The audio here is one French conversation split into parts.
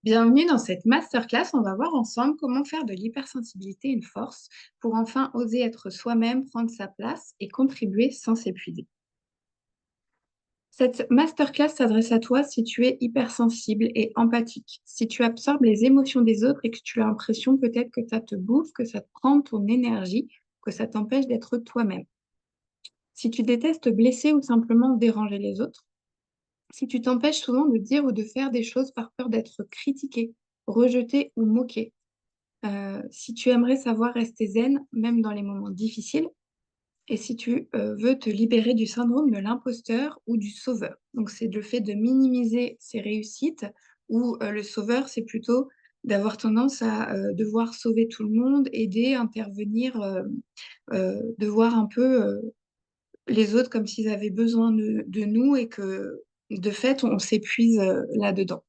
Bienvenue dans cette masterclass. On va voir ensemble comment faire de l'hypersensibilité une force pour enfin oser être soi-même, prendre sa place et contribuer sans s'épuiser. Cette masterclass s'adresse à toi si tu es hypersensible et empathique, si tu absorbes les émotions des autres et que tu as l'impression peut-être que ça te bouffe, que ça te prend ton énergie, que ça t'empêche d'être toi-même. Si tu détestes blesser ou simplement déranger les autres, si tu t'empêches souvent de dire ou de faire des choses par peur d'être critiqué, rejeté ou moqué. Si tu aimerais savoir rester zen, même dans les moments difficiles, et si tu, veux te libérer du syndrome de l'imposteur ou du sauveur. Donc c'est le fait de minimiser ses réussites ou, le sauveur, c'est plutôt d'avoir tendance à, devoir sauver tout le monde, aider, intervenir, de voir un peu, les autres comme s'ils avaient besoin de nous et que, de fait, on s'épuise, là-dedans.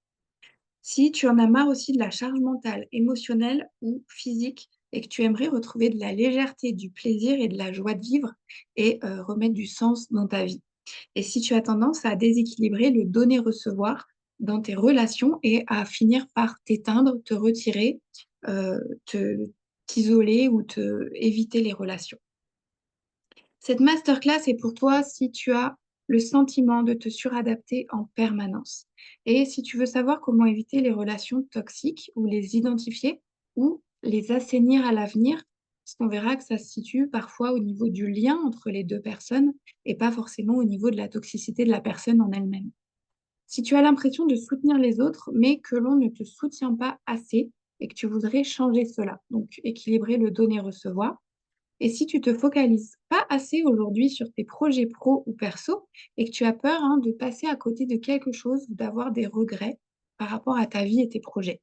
Si tu en as marre aussi de la charge mentale, émotionnelle ou physique et que tu aimerais retrouver de la légèreté, du plaisir et de la joie de vivre et remettre du sens dans ta vie. Et si tu as tendance à déséquilibrer le donner-recevoir dans tes relations et à finir par t'éteindre, te retirer, te t'isoler ou te éviter les relations. Cette masterclass est pour toi si tu as le sentiment de te suradapter en permanence. Et si tu veux savoir comment éviter les relations toxiques ou les identifier ou les assainir à l'avenir, parce qu'on verra que ça se situe parfois au niveau du lien entre les deux personnes et pas forcément au niveau de la toxicité de la personne en elle-même. Si tu as l'impression de soutenir les autres, mais que l'on ne te soutient pas assez et que tu voudrais changer cela, donc équilibrer le donner-recevoir, et si tu te focalises pas assez aujourd'hui sur tes projets pro ou perso et que tu as peur de passer à côté de quelque chose ou d'avoir des regrets par rapport à ta vie et tes projets.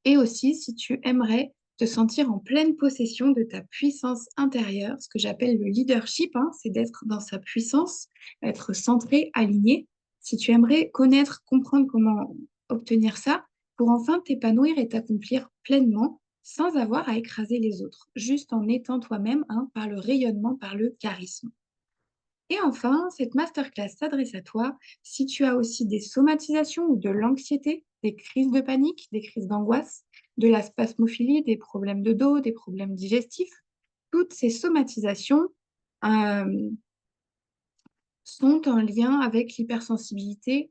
Et aussi si tu aimerais te sentir en pleine possession de ta puissance intérieure, ce que j'appelle le leadership, c'est d'être dans sa puissance, être centré, aligné. Si tu aimerais connaître, comprendre comment obtenir ça pour enfin t'épanouir et t'accomplir pleinement sans avoir à écraser les autres, juste en étant toi-même, par le rayonnement, par le charisme. Et enfin, cette masterclass s'adresse à toi si tu as aussi des somatisations ou de l'anxiété, des crises de panique, des crises d'angoisse, de la spasmophilie, des problèmes de dos, des problèmes digestifs. Toutes ces somatisations euh, sont en lien avec l'hypersensibilité,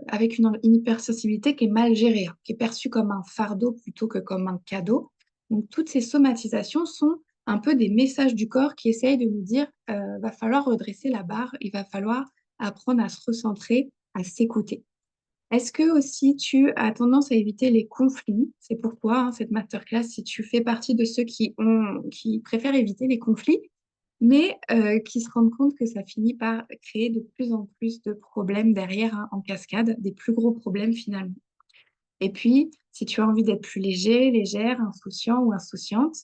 avec une hypersensibilité qui est mal gérée, qui est perçue comme un fardeau plutôt que comme un cadeau. Donc, toutes ces somatisations sont un peu des messages du corps qui essayent de nous dire, va falloir redresser la barre, il va falloir apprendre à se recentrer, à s'écouter. Est-ce que aussi tu as tendance à éviter les conflits? C'est pour toi, cette masterclass, si tu fais partie de ceux qui préfèrent éviter les conflits, mais qui se rendent compte que ça finit par créer de plus en plus de problèmes derrière, en cascade, des plus gros problèmes finalement. Et puis, si tu as envie d'être plus léger, légère, insouciant ou insouciante,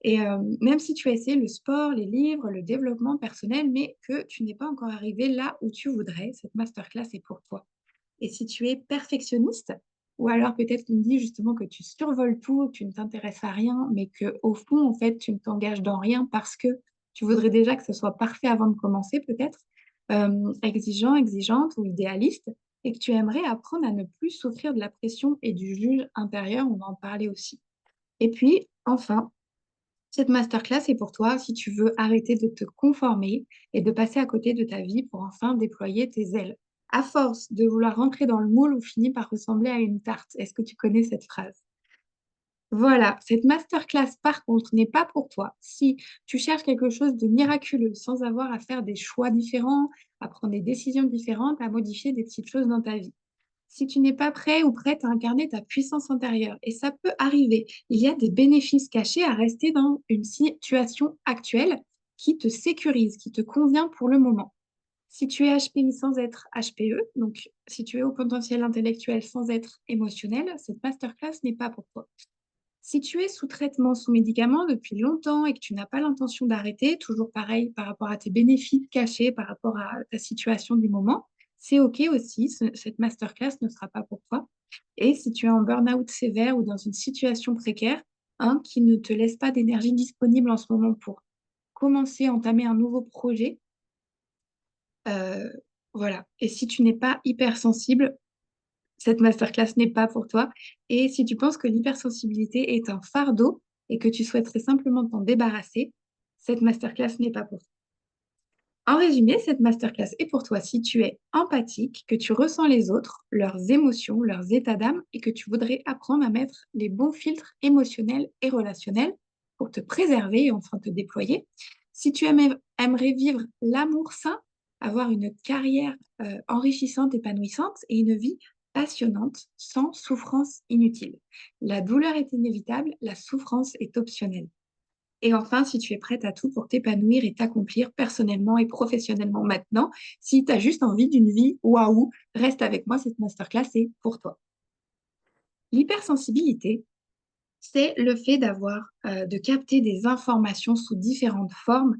et même si tu as essayé le sport, les livres, le développement personnel, mais que tu n'es pas encore arrivé là où tu voudrais, cette masterclass est pour toi. Et si tu es perfectionniste, ou alors peut-être qu'on me dit justement que tu survoles tout, que tu ne t'intéresses à rien, mais que au fond, en fait, tu ne t'engages dans rien parce que tu voudrais déjà que ce soit parfait avant de commencer, peut-être, exigeant, exigeante ou idéaliste, et que tu aimerais apprendre à ne plus souffrir de la pression et du juge intérieur, on va en parler aussi. Et puis, enfin, cette masterclass est pour toi si tu veux arrêter de te conformer et de passer à côté de ta vie pour enfin déployer tes ailes. À force de vouloir rentrer dans le moule, on finit par ressembler à une tarte. Est-ce que tu connais cette phrase? Voilà, cette masterclass, par contre, n'est pas pour toi. Si tu cherches quelque chose de miraculeux, sans avoir à faire des choix différents, à prendre des décisions différentes, à modifier des petites choses dans ta vie. Si tu n'es pas prêt ou prête à incarner ta puissance intérieure, et ça peut arriver, il y a des bénéfices cachés à rester dans une situation actuelle qui te sécurise, qui te convient pour le moment. Si tu es HPI sans être HPE, donc si tu es au potentiel intellectuel sans être émotionnel, cette masterclass n'est pas pour toi. Si tu es sous traitement, sous médicament depuis longtemps et que tu n'as pas l'intention d'arrêter, toujours pareil par rapport à tes bénéfices cachés, par rapport à ta situation du moment, c'est OK aussi. Cette masterclass ne sera pas pour toi. Et si tu es en burn-out sévère ou dans une situation précaire, qui ne te laisse pas d'énergie disponible en ce moment pour commencer, entamer un nouveau projet, voilà. Et si tu n'es pas hypersensible, cette masterclass n'est pas pour toi. Et si tu penses que l'hypersensibilité est un fardeau et que tu souhaiterais simplement t'en débarrasser, cette masterclass n'est pas pour toi. En résumé, cette masterclass est pour toi si tu es empathique, que tu ressens les autres, leurs émotions, leurs états d'âme et que tu voudrais apprendre à mettre les bons filtres émotionnels et relationnels pour te préserver et enfin te déployer. Si tu aimerais vivre l'amour sain, avoir une carrière enrichissante, épanouissante et une vie passionnante sans souffrance inutile. La douleur est inévitable, la souffrance est optionnelle. Et enfin, si tu es prête à tout pour t'épanouir et t'accomplir personnellement et professionnellement maintenant, si tu as juste envie d'une vie waouh, reste avec moi, cette masterclass est pour toi. L'hypersensibilité, c'est le fait de capter des informations sous différentes formes.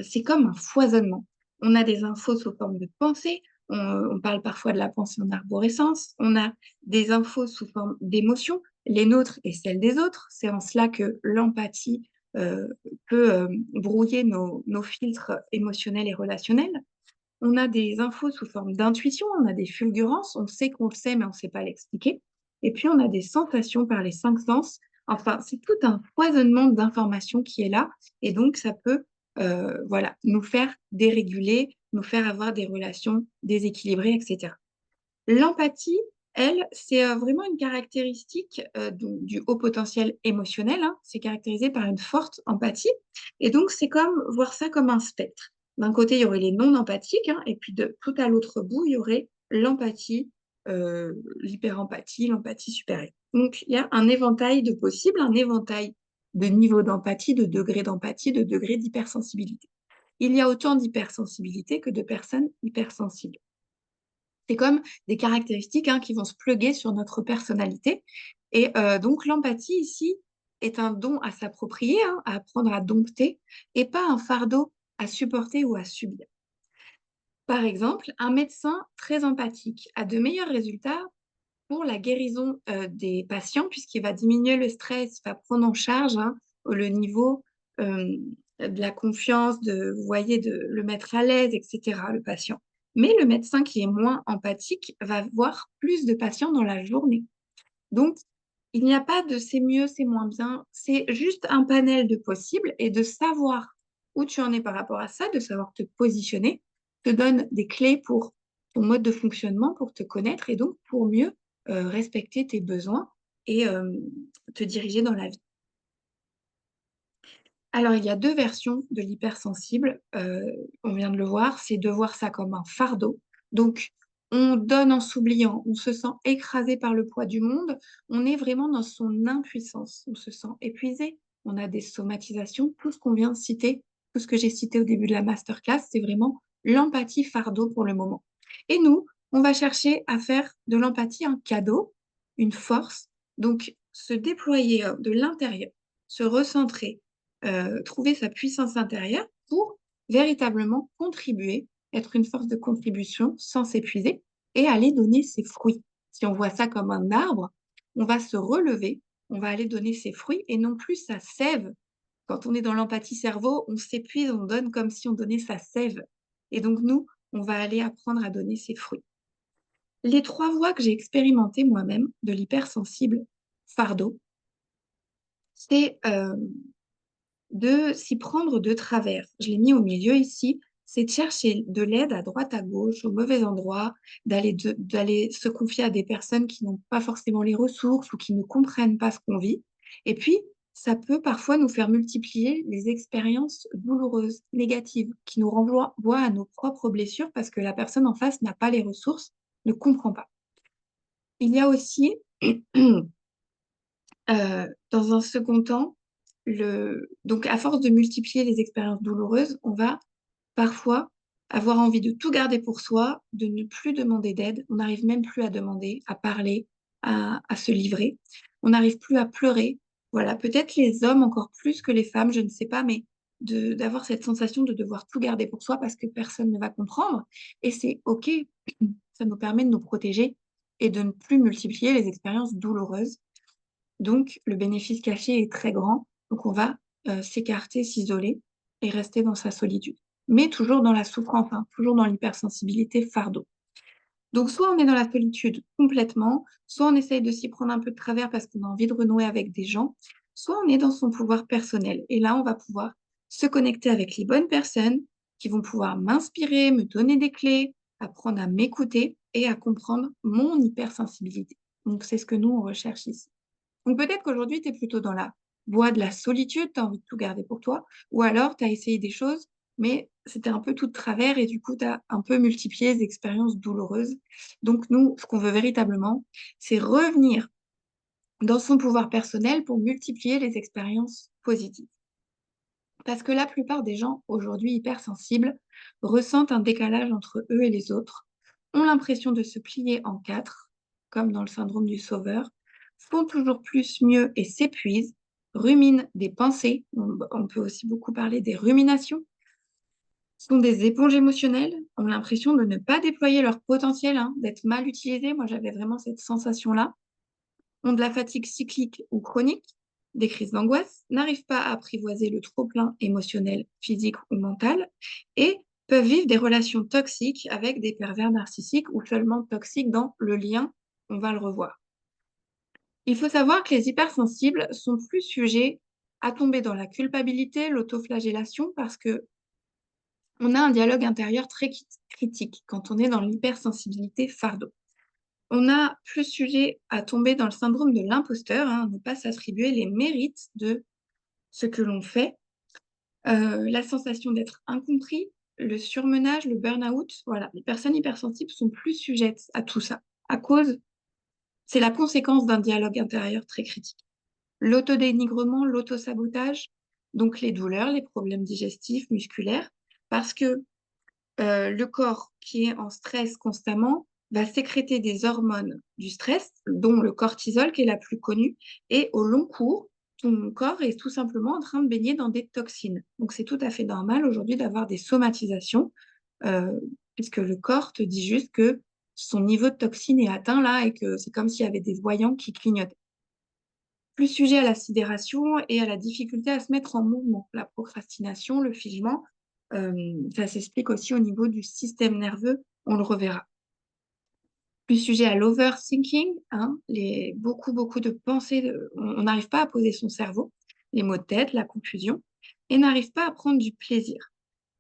C'est comme un foisonnement. On a des infos sous forme de pensée. On parle parfois de la pensée en arborescence. On a des infos sous forme d'émotions, les nôtres et celles des autres. C'est en cela que l'empathie euh, peut brouiller nos filtres émotionnels et relationnels. On a des infos sous forme d'intuition, on a des fulgurances, on sait qu'on le sait, mais on ne sait pas l'expliquer. Et puis, on a des sensations par les cinq sens. Enfin, c'est tout un foisonnement d'informations qui est là. Et donc, ça peut voilà, nous faire déréguler, nous faire avoir des relations déséquilibrées, etc. L'empathie, elle, c'est vraiment une caractéristique du haut potentiel émotionnel, hein. C'est caractérisé par une forte empathie. Et donc, c'est comme voir ça comme un spectre. D'un côté, il y aurait les non-empathiques, hein, et puis de tout à l'autre bout, il y aurait l'empathie, l'hyperempathie, l'empathie supérieure. Donc, il y a un éventail de possibles, un éventail de niveaux d'empathie, de degrés d'hypersensibilité. Il y a autant d'hypersensibilité que de personnes hypersensibles. C'est comme des caractéristiques hein, qui vont se pluguer sur notre personnalité. Et donc l'empathie ici est un don à s'approprier, hein, à apprendre à dompter, et pas un fardeau à supporter ou à subir. Par exemple, un médecin très empathique a de meilleurs résultats pour la guérison des patients, puisqu'il va diminuer le stress, il va prendre en charge hein, le niveau de la confiance, vous voyez, de le mettre à l'aise, etc., le patient. Mais le médecin qui est moins empathique va voir plus de patients dans la journée. Donc, il n'y a pas de c'est mieux, c'est moins bien, c'est juste un panel de possibles et de savoir où tu en es par rapport à ça, de savoir te positionner, te donne des clés pour ton mode de fonctionnement, pour te connaître et donc pour mieux respecter tes besoins et te diriger dans la vie. Alors, il y a deux versions de l'hypersensible. On vient de le voir, c'est de voir ça comme un fardeau. Donc, on donne en s'oubliant, on se sent écrasé par le poids du monde, on est vraiment dans son impuissance, on se sent épuisé, on a des somatisations, tout ce qu'on vient de citer, tout ce que j'ai cité au début de la masterclass, c'est vraiment l'empathie fardeau pour le moment. Et nous, on va chercher à faire de l'empathie un cadeau, une force, donc se déployer de l'intérieur, se recentrer trouver sa puissance intérieure pour véritablement contribuer, être une force de contribution sans s'épuiser et aller donner ses fruits. Si on voit ça comme un arbre, on va se relever, on va aller donner ses fruits et non plus sa sève. Quand on est dans l'empathie cerveau, on s'épuise, on donne comme si on donnait sa sève. Et donc nous, on va aller apprendre à donner ses fruits. Les trois voies que j'ai expérimentées moi-même de l'hypersensible fardeau, c'est de s'y prendre de travers. Je l'ai mis au milieu ici, c'est de chercher de l'aide à droite, à gauche, au mauvais endroit, d'aller se confier à des personnes qui n'ont pas forcément les ressources ou qui ne comprennent pas ce qu'on vit. Et puis, ça peut parfois nous faire multiplier les expériences douloureuses, négatives, qui nous renvoient à nos propres blessures parce que la personne en face n'a pas les ressources, ne comprend pas. Il y a aussi dans un second temps, donc à force de multiplier les expériences douloureuses, on va parfois avoir envie de tout garder pour soi, de ne plus demander d'aide. On n'arrive même plus à demander, à parler, à se livrer. On n'arrive plus à pleurer. Voilà, peut-être les hommes encore plus que les femmes, je ne sais pas, mais d'avoir cette sensation de devoir tout garder pour soi parce que personne ne va comprendre. Et c'est OK, ça nous permet de nous protéger et de ne plus multiplier les expériences douloureuses. Donc, le bénéfice caché est très grand. Donc, on va s'écarter, s'isoler et rester dans sa solitude. Mais toujours dans la souffrance, hein, toujours dans l'hypersensibilité fardeau. Donc, soit on est dans la solitude complètement, soit on essaye de s'y prendre un peu de travers parce qu'on a envie de renouer avec des gens, soit on est dans son pouvoir personnel. Et là, on va pouvoir se connecter avec les bonnes personnes qui vont pouvoir m'inspirer, me donner des clés, apprendre à m'écouter et à comprendre mon hypersensibilité. Donc, c'est ce que nous, on recherche ici. Donc, peut-être qu'aujourd'hui, tu es plutôt dans la voie de la solitude, tu as envie de tout garder pour toi, ou alors tu as essayé des choses, mais c'était un peu tout de travers et du coup, tu as un peu multiplié les expériences douloureuses. Donc, nous, ce qu'on veut véritablement, c'est revenir dans son pouvoir personnel pour multiplier les expériences positives. Parce que la plupart des gens aujourd'hui hypersensibles ressentent un décalage entre eux et les autres, ont l'impression de se plier en quatre, comme dans le syndrome du sauveur, font toujours plus, mieux et s'épuisent, ruminent des pensées, on peut aussi beaucoup parler des ruminations, sont des éponges émotionnelles, ont l'impression de ne pas déployer leur potentiel, hein, d'être mal utilisés. Moi, j'avais vraiment cette sensation-là, ont de la fatigue cyclique ou chronique, des crises d'angoisse, n'arrivent pas à apprivoiser le trop-plein émotionnel, physique ou mental, et peuvent vivre des relations toxiques avec des pervers narcissiques ou seulement toxiques dans le lien, on va le revoir. Il faut savoir que les hypersensibles sont plus sujets à tomber dans la culpabilité, l'autoflagellation, parce que on a un dialogue intérieur très critique quand on est dans l'hypersensibilité fardeau. On a plus sujet à tomber dans le syndrome de l'imposteur, hein, ne pas s'attribuer les mérites de ce que l'on fait, la sensation d'être incompris, le surmenage, le burn-out. Voilà, les personnes hypersensibles sont plus sujettes à tout ça, à cause, c'est la conséquence d'un dialogue intérieur très critique. L'autodénigrement, l'autosabotage, donc les douleurs, les problèmes digestifs, musculaires, parce que le corps qui est en stress constamment va sécréter des hormones du stress, dont le cortisol qui est la plus connue, et au long cours, ton corps est tout simplement en train de baigner dans des toxines. Donc c'est tout à fait normal aujourd'hui d'avoir des somatisations, euh, puisque le corps te dit juste que son niveau de toxine est atteint là et que c'est comme s'il y avait des voyants qui clignotaient. Plus sujet à la sidération et à la difficulté à se mettre en mouvement. La procrastination, le figement, euh, ça s'explique aussi au niveau du système nerveux, on le reverra. Plus sujet à l'overthinking, hein, beaucoup de pensées, on n'arrive pas à poser son cerveau, les maux de tête, la confusion, et n'arrive pas à prendre du plaisir.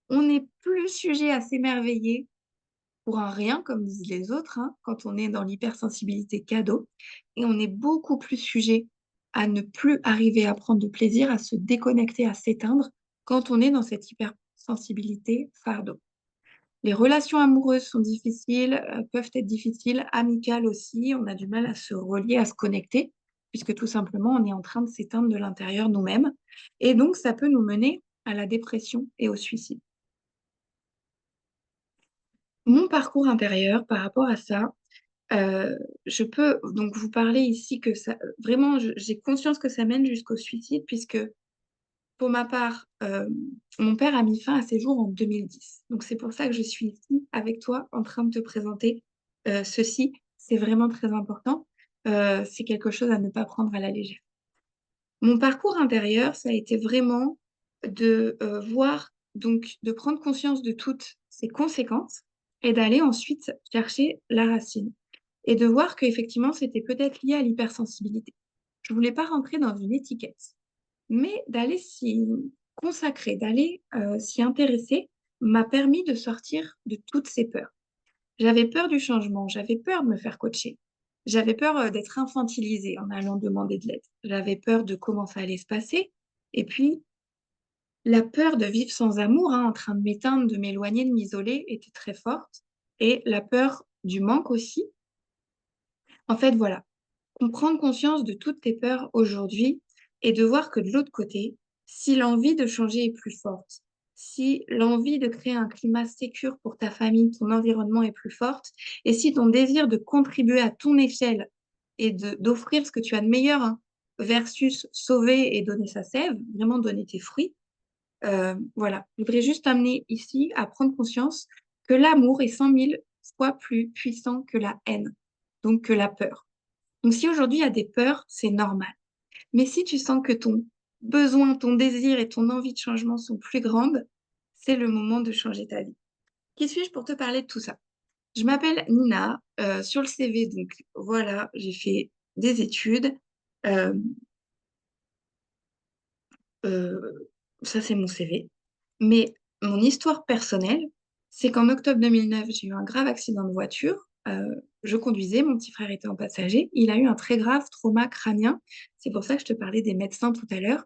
On est plus sujet à s'émerveiller pour un rien, comme disent les autres, hein, quand on est dans l'hypersensibilité cadeau. Et on est beaucoup plus sujet à ne plus arriver à prendre de plaisir, à se déconnecter, à s'éteindre quand on est dans cette hypersensibilité fardeau. Les relations amoureuses sont difficiles, peuvent être difficiles, amicales aussi. On a du mal à se relier, à se connecter, puisque tout simplement, on est en train de s'éteindre de l'intérieur nous-mêmes. Et donc, ça peut nous mener à la dépression et au suicide. Mon parcours intérieur par rapport à ça, Euh, je peux donc vous parler ici que ça, vraiment, j'ai conscience que ça mène jusqu'au suicide, puisque pour ma part, mon père a mis fin à ses jours en 2010. Donc c'est pour ça que je suis ici avec toi en train de te présenter ceci. C'est vraiment très important. C'est quelque chose à ne pas prendre à la légère. Mon parcours intérieur, ça a été vraiment de voir, donc de prendre conscience de toutes ces conséquences et d'aller ensuite chercher la racine et de voir qu'effectivement, c'était peut-être lié à l'hypersensibilité. Je voulais pas rentrer dans une étiquette, mais d'aller s'y consacrer, d'aller s'y intéresser m'a permis de sortir de toutes ces peurs. J'avais peur du changement, j'avais peur de me faire coacher. J'avais peur d'être infantilisée en allant demander de l'aide. J'avais peur de comment ça allait se passer. Et puis, la peur de vivre sans amour, hein, en train de m'éteindre, de m'éloigner, de m'isoler, était très forte. Et la peur du manque aussi. En fait, voilà, prendre conscience de toutes tes peurs aujourd'hui et de voir que de l'autre côté, si l'envie de changer est plus forte, si l'envie de créer un climat sécure pour ta famille, ton environnement est plus forte, et si ton désir de contribuer à ton échelle et d'offrir ce que tu as de meilleur, hein, versus sauver et donner sa sève, vraiment donner tes fruits, voilà. Je voudrais juste amener ici à prendre conscience que l'amour est 100 000 fois plus puissant que la haine, donc que la peur. Donc, si aujourd'hui il y a des peurs, c'est normal. Mais si tu sens que ton besoin, ton désir et ton envie de changement sont plus grandes, c'est le moment de changer ta vie. Qui suis-je pour te parler de tout ça? Je m'appelle Nina. Sur le CV, donc voilà, j'ai fait des études. Euh, euh, Ça, c'est mon CV. Mais mon histoire personnelle, c'est qu'en octobre 2009, j'ai eu un grave accident de voiture. Je conduisais, mon petit frère était en passager. Il a eu un très grave trauma crânien. C'est pour ça que je te parlais des médecins tout à l'heure.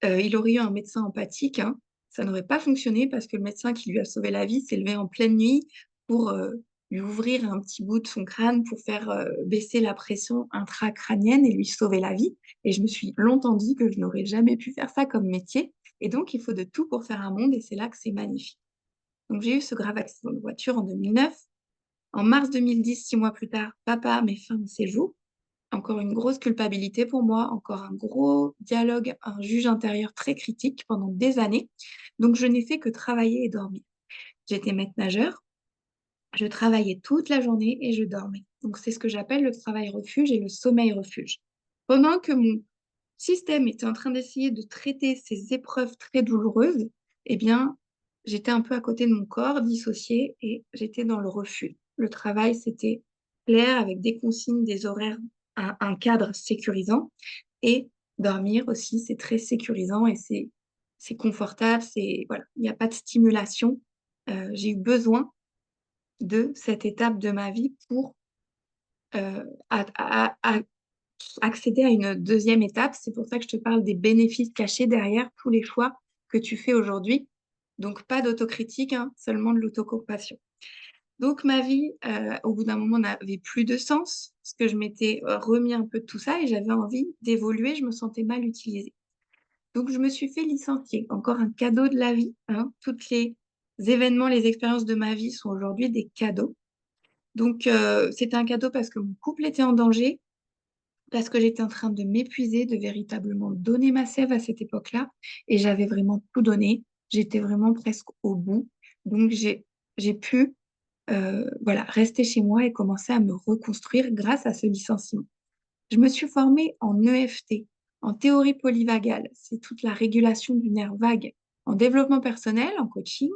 Il aurait eu un médecin empathique, hein. Ça n'aurait pas fonctionné parce que le médecin qui lui a sauvé la vie s'est levé en pleine nuit pour lui ouvrir un petit bout de son crâne pour faire baisser la pression intracrânienne et lui sauver la vie. Et je me suis longtemps dit que je n'aurais jamais pu faire ça comme métier. Et donc, il faut de tout pour faire un monde et c'est là que c'est magnifique. Donc, j'ai eu ce grave accident de voiture en 2009. En mars 2010, 6 mois plus tard, papa met fin à ses jours. Encore une grosse culpabilité pour moi, encore un gros dialogue, un juge intérieur très critique pendant des années. Donc, je n'ai fait que travailler et dormir. J'étais maître nageur, je travaillais toute la journée et je dormais. Donc, c'est ce que j'appelle le travail refuge et le sommeil refuge. Pendant que mon système était en train d'essayer de traiter ces épreuves très douloureuses, eh bien, j'étais un peu à côté de mon corps, dissociée, et j'étais dans le refuge. Le travail, c'était clair, avec des consignes, des horaires, un cadre sécurisant. Et dormir aussi, c'est très sécurisant et c'est confortable. Voilà, il n'y a pas de stimulation. J'ai eu besoin de cette étape de ma vie pour euh, à- à- à- accéder à une deuxième étape. C'est pour ça que je te parle des bénéfices cachés derrière tous les choix que tu fais aujourd'hui. Donc, pas d'autocritique, hein, seulement de l'autocompassion. Donc, ma vie, au bout d'un moment, n'avait plus de sens, parce que je m'étais remis un peu de tout ça et j'avais envie d'évoluer, je me sentais mal utilisée. Donc, je me suis fait licencier. Encore un cadeau de la vie, hein. Toutes les événements, les expériences de ma vie sont aujourd'hui des cadeaux. Donc, c'était un cadeau parce que mon couple était en danger, parce que j'étais en train de m'épuiser, de véritablement donner ma sève à cette époque-là, et j'avais vraiment tout donné. J'étais vraiment presque au bout. Donc, j'ai pu voilà, rester chez moi et commencer à me reconstruire grâce à ce licenciement. Je me suis formée en EFT, en théorie polyvagale. C'est toute la régulation du nerf vague. En développement personnel, en coaching,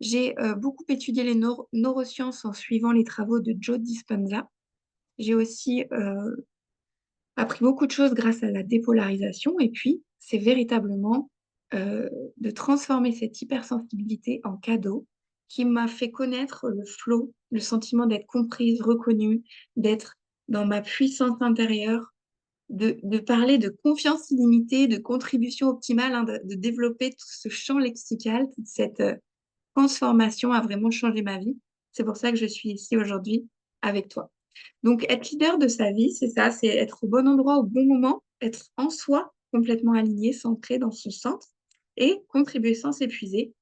j'ai beaucoup étudié les neurosciences en suivant les travaux de Joe Dispenza. J'ai aussi appris beaucoup de choses grâce à la dépolarisation. Et puis, c'est véritablement euh, de transformer cette hypersensibilité en cadeau qui m'a fait connaître le flow, le sentiment d'être comprise, reconnue, d'être dans ma puissance intérieure, de parler de confiance illimitée, de contribution optimale, hein, de développer tout ce champ lexical, toute cette transformation a vraiment changé ma vie. C'est pour ça que je suis ici aujourd'hui avec toi. Donc, être leader de sa vie, c'est ça, c'est être au bon endroit au bon moment, être en soi, complètement aligné, centré dans son centre et contribuer sans s'épuiser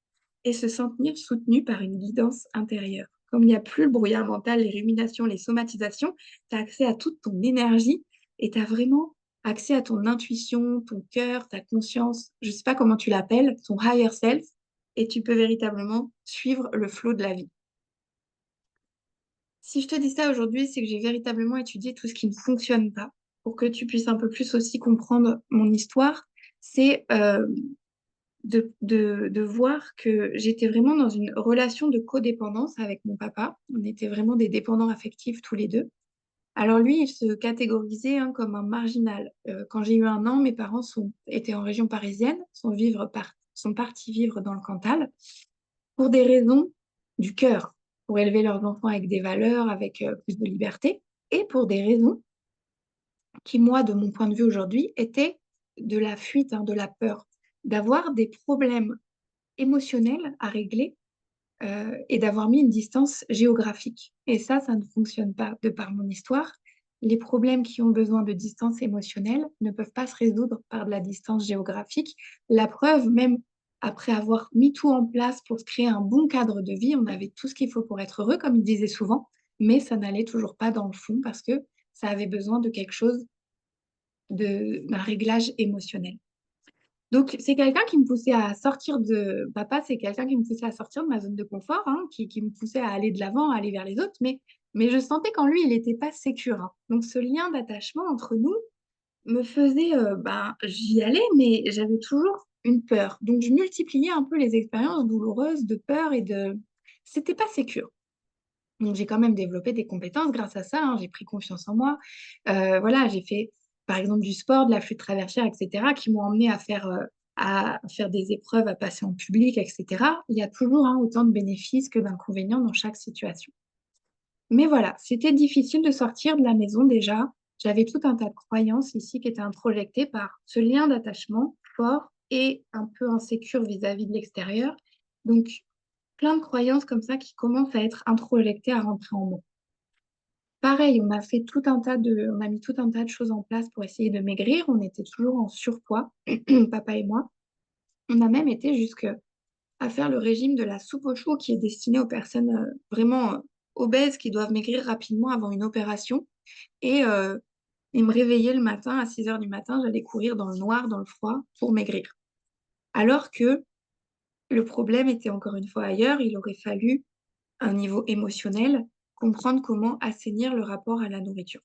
et se sentir soutenu par une guidance intérieure. Comme il n'y a plus le brouillard mental, les ruminations, les somatisations, tu as accès à toute ton énergie et tu as vraiment accès à ton intuition, ton cœur, ta conscience, je ne sais pas comment tu l'appelles, ton higher self, et tu peux véritablement suivre le flot de la vie. Si je te dis ça aujourd'hui, c'est que j'ai véritablement étudié tout ce qui ne fonctionne pas pour que tu puisses un peu plus aussi comprendre mon histoire. C'est de voir que j'étais vraiment dans une relation de codépendance avec mon papa. On était vraiment des dépendants affectifs tous les deux. Alors lui, il se catégorisait hein, comme un marginal. Quand j'ai eu 1 an, mes parents étaient en région parisienne, sont partis vivre dans le Cantal pour des raisons du cœur, pour élever leurs enfants avec des valeurs, avec plus de liberté, et pour des raisons qui, moi, de mon point de vue aujourd'hui, étaient de la fuite, hein, de la peur, d'avoir des problèmes émotionnels à régler et d'avoir mis une distance géographique. Et ça ne fonctionne pas de par mon histoire. Les problèmes qui ont besoin de distance émotionnelle ne peuvent pas se résoudre par de la distance géographique. La preuve, même après avoir mis tout en place pour se créer un bon cadre de vie, on avait tout ce qu'il faut pour être heureux, comme il disait souvent, mais ça n'allait toujours pas dans le fond parce que ça avait besoin de quelque chose, d'un réglage émotionnel. Donc, c'est quelqu'un qui me poussait à sortir de... Papa, c'est quelqu'un qui me poussait à sortir de ma zone de confort, hein, qui me poussait à aller de l'avant, à aller vers les autres, mais je sentais qu'en lui, il n'était pas sécure, hein. Donc, ce lien d'attachement entre nous me faisait... ben, j'y allais, mais j'avais toujours une peur. Donc, je multipliais un peu les expériences douloureuses de peur et de... C'était pas sécure. Donc, j'ai quand même développé des compétences grâce à ça, hein. J'ai pris confiance en moi. Voilà, j'ai fait, par exemple, du sport, de la flûte traversière, etc., qui m'ont emmené à faire des épreuves, à passer en public, etc. Il y a toujours, hein, autant de bénéfices que d'inconvénients dans chaque situation. Mais voilà, c'était difficile de sortir de la maison déjà. J'avais tout un tas de croyances ici qui étaient introjectées par ce lien d'attachement fort et un peu insécure vis-à-vis de l'extérieur. Donc, plein de croyances comme ça qui commencent à être introjectées, à rentrer en moi. Pareil, on a mis tout un tas de choses en place pour essayer de maigrir. On était toujours en surpoids, papa et moi. On a même été jusque à faire le régime de la soupe aux choux qui est destiné aux personnes vraiment obèses qui doivent maigrir rapidement avant une opération. Et, euh, et me réveiller le matin à 6 heures du matin, j'allais courir dans le noir, dans le froid pour maigrir. Alors que le problème était encore une fois ailleurs, il aurait fallu, à un niveau émotionnel, comprendre comment assainir le rapport à la nourriture.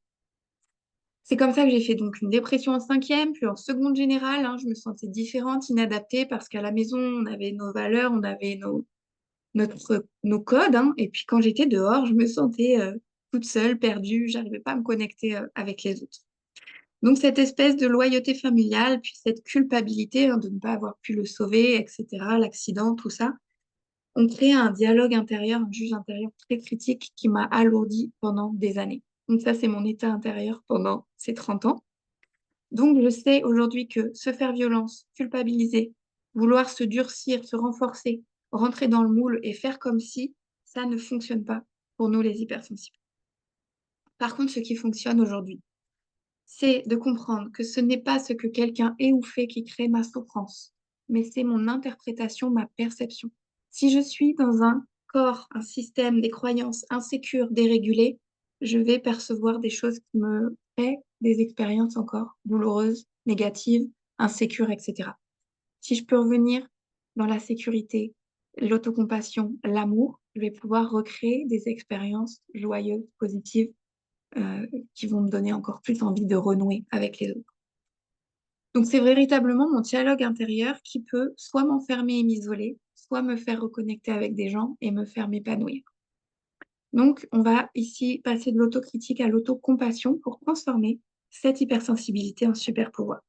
C'est comme ça que j'ai fait donc une dépression en cinquième, puis en seconde générale, hein, je me sentais différente, inadaptée, parce qu'à la maison, on avait nos valeurs, on avait nos codes, hein. Et puis quand j'étais dehors, je me sentais toute seule, perdue, j'arrivais pas à me connecter avec les autres. Donc cette espèce de loyauté familiale, puis cette culpabilité hein, de ne pas avoir pu le sauver, etc., l'accident, tout ça, ont créé un dialogue intérieur, un juge intérieur très critique qui m'a alourdi pendant des années. Donc ça, c'est mon état intérieur pendant ces 30 ans. Donc je sais aujourd'hui que se faire violence, culpabiliser, vouloir se durcir, se renforcer, rentrer dans le moule et faire comme si, ça ne fonctionne pas pour nous les hypersensibles. Par contre, ce qui fonctionne aujourd'hui, c'est de comprendre que ce n'est pas ce que quelqu'un est ou fait qui crée ma souffrance, mais c'est mon interprétation, ma perception. Si je suis dans un corps, un système, des croyances insécures, dérégulées, je vais percevoir des choses qui me créent des expériences encore douloureuses, négatives, insécures, etc. Si je peux revenir dans la sécurité, l'autocompassion, l'amour, je vais pouvoir recréer des expériences joyeuses, positives, euh, qui vont me donner encore plus envie de renouer avec les autres. Donc c'est véritablement mon dialogue intérieur qui peut soit m'enfermer et m'isoler, soit me faire reconnecter avec des gens et me faire m'épanouir. Donc on va ici passer de l'autocritique à l'autocompassion pour transformer cette hypersensibilité en super pouvoir.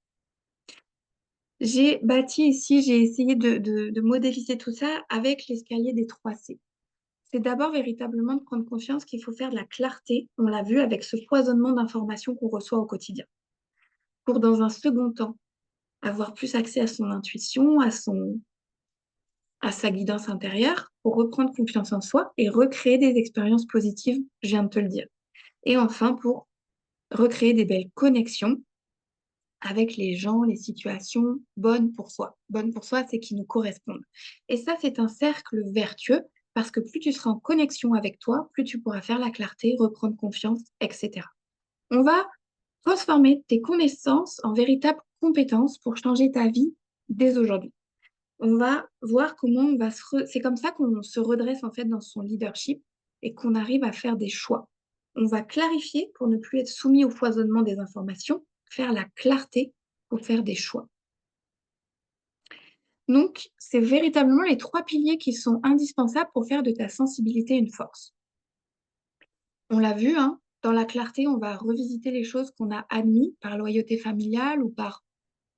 J'ai bâti ici, j'ai essayé de modéliser tout ça avec l'escalier des 3 C. C'est d'abord véritablement de prendre conscience qu'il faut faire de la clarté, on l'a vu avec ce foisonnement d'informations qu'on reçoit au quotidien, pour dans un second temps avoir plus accès à son intuition, à sa guidance intérieure, pour reprendre confiance en soi et recréer des expériences positives, je viens de te le dire. Et enfin, pour recréer des belles connexions avec les gens, les situations bonnes pour soi. Bonnes pour soi, c'est qui nous correspondent. Et ça, c'est un cercle vertueux parce que plus tu seras en connexion avec toi, plus tu pourras faire la clarté, reprendre confiance, etc. On va transformer tes connaissances en véritables compétences pour changer ta vie dès aujourd'hui. On va voir comment on va c'est comme ça qu'on se redresse en fait dans son leadership et qu'on arrive à faire des choix. On va clarifier pour ne plus être soumis au foisonnement des informations, faire la clarté pour faire des choix. Donc, c'est véritablement les 3 piliers qui sont indispensables pour faire de ta sensibilité une force. On l'a vu, hein, dans la clarté, on va revisiter les choses qu'on a admises par loyauté familiale ou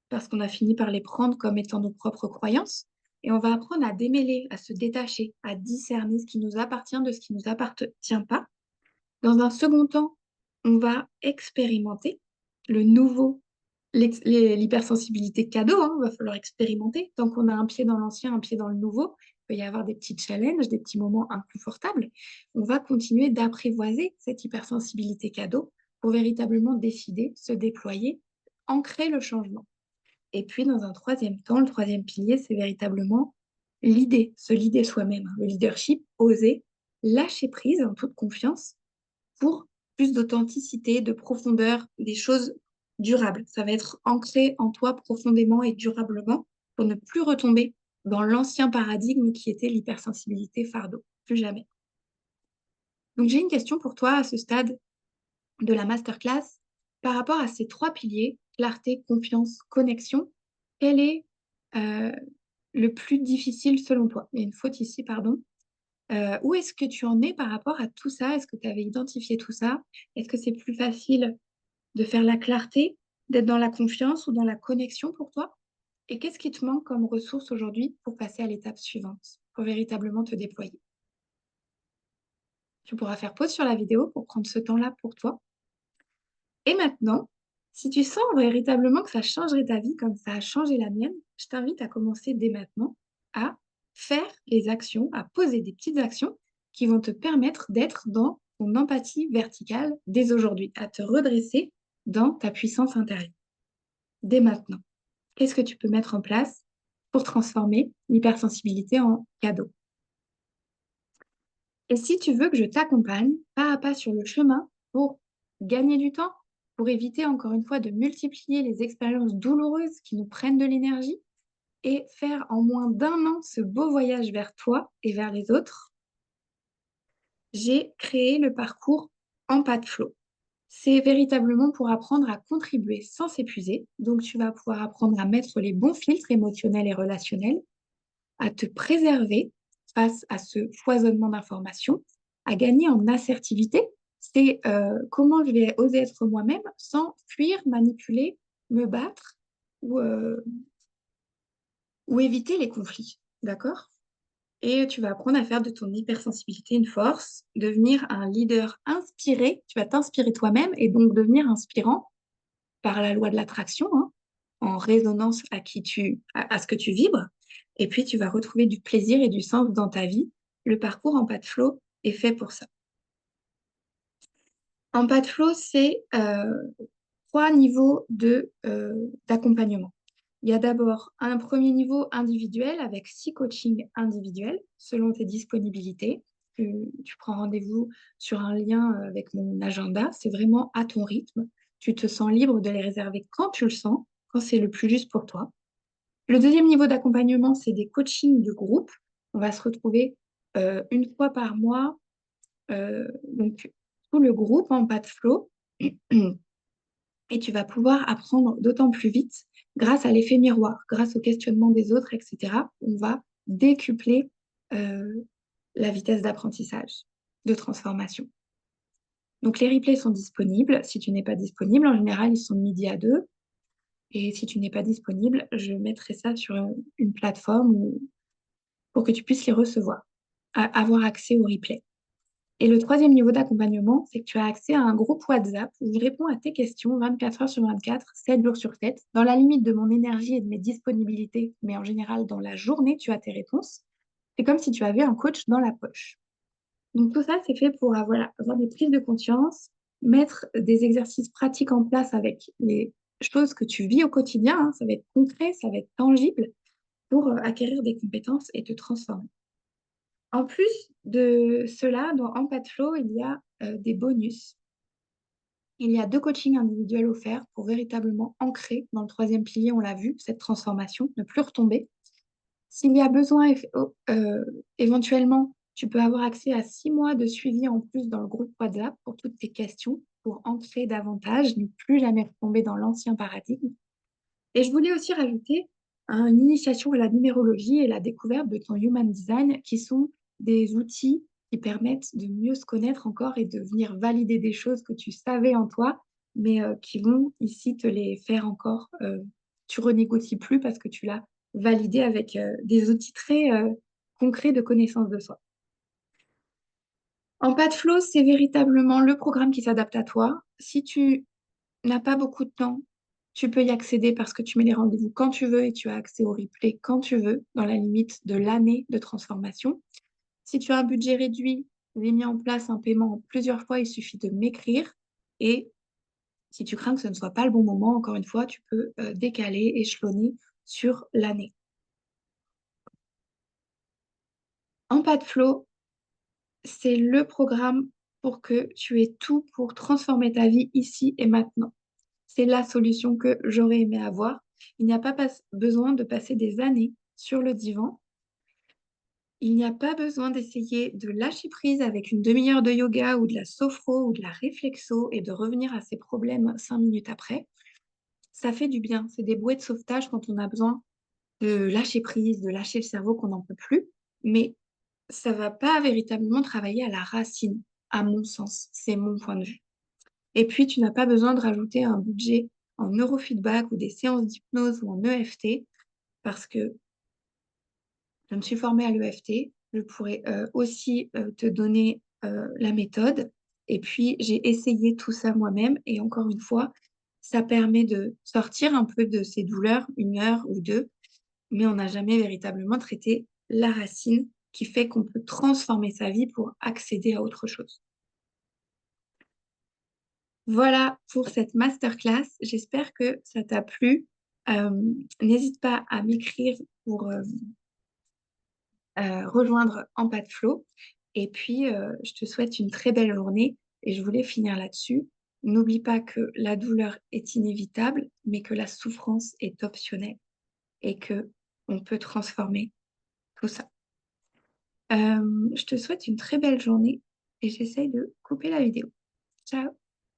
parce qu'on a fini par les prendre comme étant nos propres croyances. Et on va apprendre à démêler, à se détacher, à discerner ce qui nous appartient de ce qui ne nous appartient pas. Dans un second temps, on va expérimenter le nouveau, l'hypersensibilité cadeau, hein, il va falloir expérimenter. Tant qu'on a un pied dans l'ancien, un pied dans le nouveau, il peut y avoir des petits challenges, des petits moments inconfortables. On va continuer d'apprivoiser cette hypersensibilité cadeau pour véritablement décider, se déployer, ancrer le changement. Et puis, dans un troisième temps, le troisième pilier, c'est véritablement l'idée, se leader soi-même, hein, le leadership, oser lâcher prise en toute confiance pour plus d'authenticité, de profondeur, des choses durables. Ça va être ancré en toi profondément et durablement pour ne plus retomber dans l'ancien paradigme qui était l'hypersensibilité fardeau. Plus jamais. Donc, j'ai une question pour toi à ce stade de la masterclass. Par rapport à ces 3 piliers, clarté, confiance, connexion, quel est euh, le plus difficile selon toi? Il y a une faute ici, pardon. Où est-ce que tu en es par rapport à tout ça? Est-ce que tu avais identifié tout ça? Est-ce que c'est plus facile de faire la clarté, d'être dans la confiance ou dans la connexion pour toi? Et qu'est-ce qui te manque comme ressource aujourd'hui pour passer à l'étape suivante, pour véritablement te déployer? Tu pourras faire pause sur la vidéo pour prendre ce temps-là pour toi. Et maintenant, si tu sens véritablement que ça changerait ta vie comme ça a changé la mienne, je t'invite à commencer dès maintenant à faire les actions, à poser des petites actions qui vont te permettre d'être dans ton empathie verticale dès aujourd'hui, à te redresser dans ta puissance intérieure. Dès maintenant, qu'est-ce que tu peux mettre en place pour transformer l'hypersensibilité en cadeau? Et si tu veux que je t'accompagne pas à pas sur le chemin pour gagner du temps, pour éviter encore une fois de multiplier les expériences douloureuses qui nous prennent de l'énergie et faire en moins d'un an ce beau voyage vers toi et vers les autres, j'ai créé le parcours Empath Flow. C'est véritablement pour apprendre à contribuer sans s'épuiser. Donc, tu vas pouvoir apprendre à mettre les bons filtres émotionnels et relationnels, à te préserver face à ce foisonnement d'informations, à gagner en assertivité. C'est comment je vais oser être moi-même sans fuir, manipuler, me battre ou, euh, ou éviter les conflits. D'accord? Et tu vas apprendre à faire de ton hypersensibilité une force, devenir un leader inspiré. Tu vas t'inspirer toi-même et donc devenir inspirant par la loi de l'attraction, hein, en résonance à ce que tu vibres. Et puis, tu vas retrouver du plaisir et du sens dans ta vie. Le parcours en pas de flow est fait pour ça. En pas de flow, c'est trois niveaux d'accompagnement. Il y a d'abord un premier niveau individuel avec 6 coachings individuels selon tes disponibilités. Tu prends rendez-vous sur un lien avec mon agenda. C'est vraiment à ton rythme. Tu te sens libre de les réserver quand tu le sens, quand c'est le plus juste pour toi. Le deuxième niveau d'accompagnement, c'est des coachings de groupe. On va se retrouver une fois par mois, donc tout le groupe en pas de flow. Et tu vas pouvoir apprendre d'autant plus vite grâce à l'effet miroir, grâce au questionnement des autres, etc. On va décupler euh, la vitesse d'apprentissage, de transformation. Donc les replays sont disponibles. Si tu n'es pas disponible, en général, ils sont de midi à 2. Et si tu n'es pas disponible, je mettrai ça sur une plateforme pour que tu puisses les recevoir, avoir accès aux replays. Et le troisième niveau d'accompagnement, c'est que tu as accès à un groupe WhatsApp où je réponds à tes questions 24 heures sur 24, 7 jours sur 7, dans la limite de mon énergie et de mes disponibilités, mais en général, dans la journée, tu as tes réponses. C'est comme si tu avais un coach dans la poche. Donc tout ça, c'est fait pour avoir des prises de conscience, mettre des exercices pratiques en place avec les choses que tu vis au quotidien, hein. Ça va être concret, ça va être tangible pour acquérir des compétences et te transformer. En plus de cela, dans Empath Flow, il y a des bonus. Il y a 2 coachings individuels offerts pour véritablement ancrer dans le troisième pilier, on l'a vu, cette transformation, ne plus retomber. S'il y a besoin, éventuellement, tu peux avoir accès à 6 mois de suivi en plus dans le groupe WhatsApp pour toutes tes questions, pour ancrer davantage, ne plus jamais retomber dans l'ancien paradigme. Et je voulais aussi rajouter une initiation à la numérologie et la découverte de ton Human Design, qui sont des outils qui permettent de mieux se connaître encore et de venir valider des choses que tu savais en toi, mais qui vont ici te les faire encore. Tu renégocies plus parce que tu l'as validé avec des outils très concrets de connaissance de soi. En pas de flow, c'est véritablement le programme qui s'adapte à toi. Si tu n'a pas beaucoup de temps, tu peux y accéder parce que tu mets les rendez-vous quand tu veux et tu as accès au replay quand tu veux, dans la limite de l'année de transformation. Si tu as un budget réduit, j'ai mis en place un paiement en plusieurs fois, il suffit de m'écrire. Et si tu crains que ce ne soit pas le bon moment, encore une fois, tu peux décaler, échelonner sur l'année. En pas de flow, c'est le programme pour que tu aies tout pour transformer ta vie ici et maintenant. C'est la solution que j'aurais aimé avoir. Il n'y a pas besoin de passer des années sur le divan. Il n'y a pas besoin d'essayer de lâcher prise avec une demi-heure de yoga ou de la sophro ou de la réflexo et de revenir à ses problèmes 5 minutes après. Ça fait du bien. C'est des bouées de sauvetage quand on a besoin de lâcher prise, de lâcher le cerveau qu'on n'en peut plus. Mais Ça va pas véritablement travailler à la racine, à mon sens. C'est mon point de vue. Et puis, tu n'as pas besoin de rajouter un budget en neurofeedback ou des séances d'hypnose ou en EFT parce que je me suis formée à l'EFT. Je pourrais aussi te donner la méthode. Et puis, j'ai essayé tout ça moi-même. Et encore une fois, ça permet de sortir un peu de ces douleurs, 1 heure ou deux, mais on n'a jamais véritablement traité la racine qui fait qu'on peut transformer sa vie pour accéder à autre chose. Voilà pour cette masterclass. J'espère que ça t'a plu. Euh, N'hésite pas à m'écrire pour rejoindre Empath Flow. Et puis, je te souhaite une très belle journée. Et je voulais finir là-dessus. N'oublie pas que la douleur est inévitable, mais que la souffrance est optionnelle et que on peut transformer tout ça. Je te souhaite une très belle journée et j'essaye de couper la vidéo. Ciao!